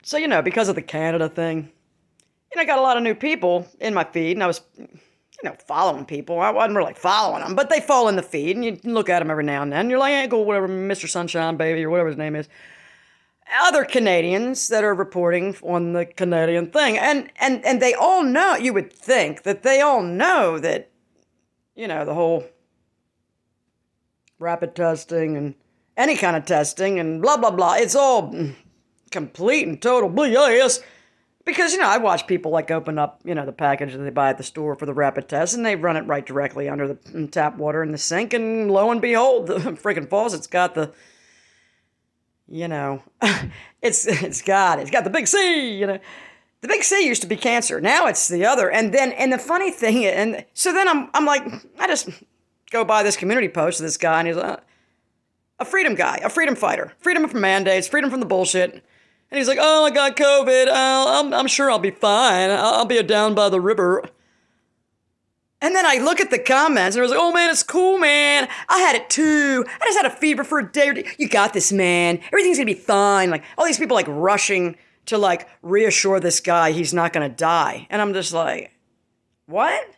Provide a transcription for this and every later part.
So, because of the Canada thing, I got a lot of new people in my feed, and I was, following people. I wasn't really following them, but they fall in the feed, and you look at them every now and then. And you're like, hey, go, whatever, Mr. Sunshine Baby, or whatever his name is. Other Canadians that are reporting on the Canadian thing. And they all know, you would think, that they all know that, the whole rapid testing and any kind of testing and blah, blah, blah. It's all complete and total BS. Because, I watch people like open up, the package that they buy at the store for the rapid test, and they run it right directly under the tap water in the sink, and lo and behold, the freaking faucet's got the, it's got the big C, The big C used to be cancer. Now it's the other. And the funny thing, and so then I'm like, I just go by this community post of this guy, and he's a freedom guy, a freedom fighter, freedom from mandates, freedom from the bullshit. And he's like, oh, I got COVID. I'm sure I'll be fine. I'll be down by the river. And then I look at the comments, and I was like, oh, man, it's cool, man. I had it, too. I just had a fever for a day or two. You got this, man. Everything's going to be fine. Like, all these people, like, rushing to, like, reassure this guy he's not going to die. And I'm just like, what?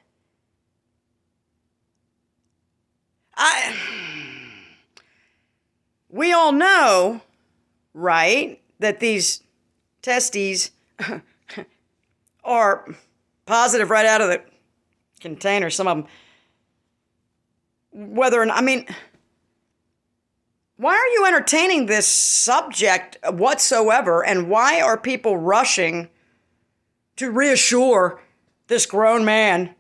We all know, right, that these testes are positive right out of the container. Some of them, why are you entertaining this subject whatsoever? And why are people rushing to reassure this grown man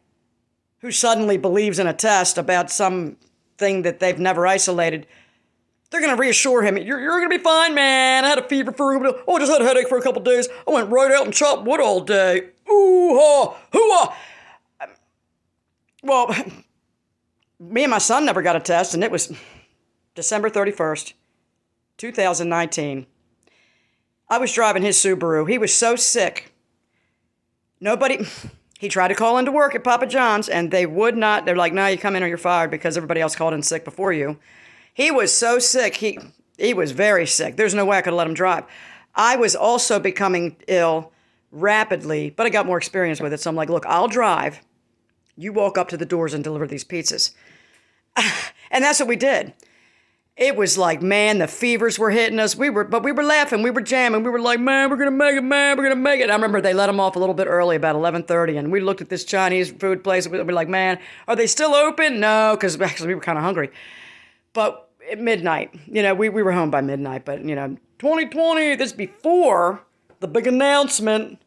who suddenly believes in a test about something that they've never isolated? They're going to reassure him, you're going to be fine, man. I had a fever I just had a headache for a couple days. I went right out and chopped wood all day. Ooh-ha, hoo-ha. Well, me and my son never got a test, and it was December 31st, 2019. I was driving his Subaru. He was so sick. He tried to call into work at Papa John's, and they would not. They're like, no, you come in or you're fired because everybody else called in sick before you. He was so sick. He was very sick. There's no way I could let him drive. I was also becoming ill rapidly, but I got more experience with it. So I'm like, look, I'll drive. You walk up to the doors and deliver these pizzas. And that's what we did. It was like, man, the fevers were hitting us. But we were laughing. We were jamming. We were like, man, we're going to make it, man. We're going to make it. And I remember they let them off a little bit early, about 11:30. And we looked at this Chinese food place. And we were like, man, are they still open? No, because actually we were kind of hungry. But at midnight, we were home by midnight. But, 2020, this before the big announcement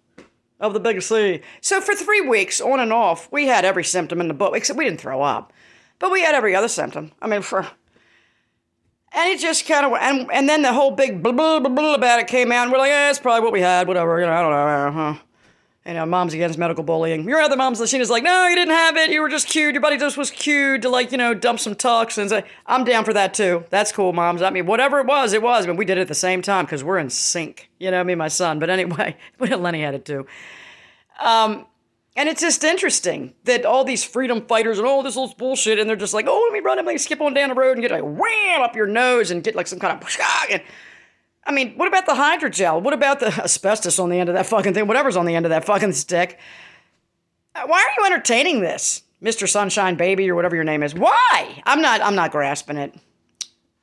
of the big C. So for 3 weeks, on and off, we had every symptom in the book, except we didn't throw up. But we had every other symptom. And it just kind of, and then the whole big blah, blah, blah, blah about it came out, and we're like, that's probably what we had, whatever, I don't know, Mom's Against Medical Bullying. Your other mom's, Lashina's like, no, you didn't have it, you were just cued, your body just was cued to, dump some toxins. I'm down for that, too. That's cool, moms. Whatever it was, but we did it at the same time, because we're in sync, me and my son. But anyway, Lenny had it, too. And it's just interesting that all these freedom fighters and all this little bullshit, and they're just like, oh, let me run up, skip on down the road and get wham up your nose and get some kind of, and what about the hydrogel? What about the asbestos on the end of that fucking thing? Whatever's on the end of that fucking stick. Why are you entertaining this, Mr. Sunshine Baby, or whatever your name is? Why? I'm not grasping it.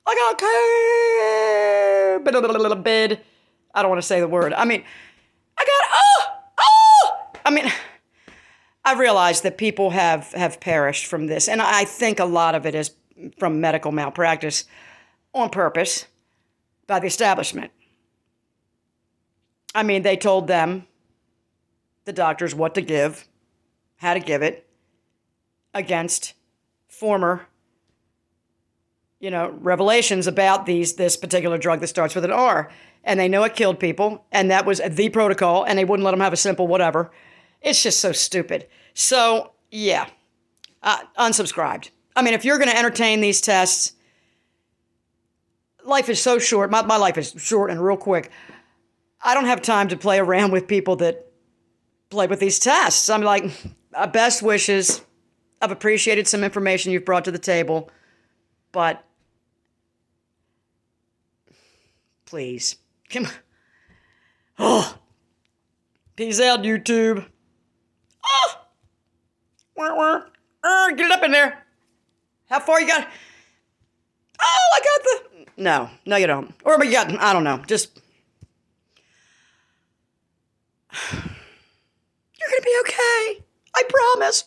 Like, okay, bid. I don't want to say the word. I realize that people have perished from this, and I think a lot of it is from medical malpractice on purpose by the establishment. They told them, the doctors, what to give, how to give it, against former, revelations about this particular drug that starts with an R. And they know it killed people, and that was the protocol, and they wouldn't let them have a simple whatever. It's just so stupid. So, yeah, unsubscribed. If you're going to entertain these tests, life is so short. My life is short and real quick. I don't have time to play around with people that play with these tests. I'm like, best wishes. I've appreciated some information you've brought to the table, but please, come on. Oh. Peace out, YouTube. Oh! Get it up in there. How far you got? Oh, I got the... No, you don't. Or you got, I don't know. Just... You're going to be okay. I promise.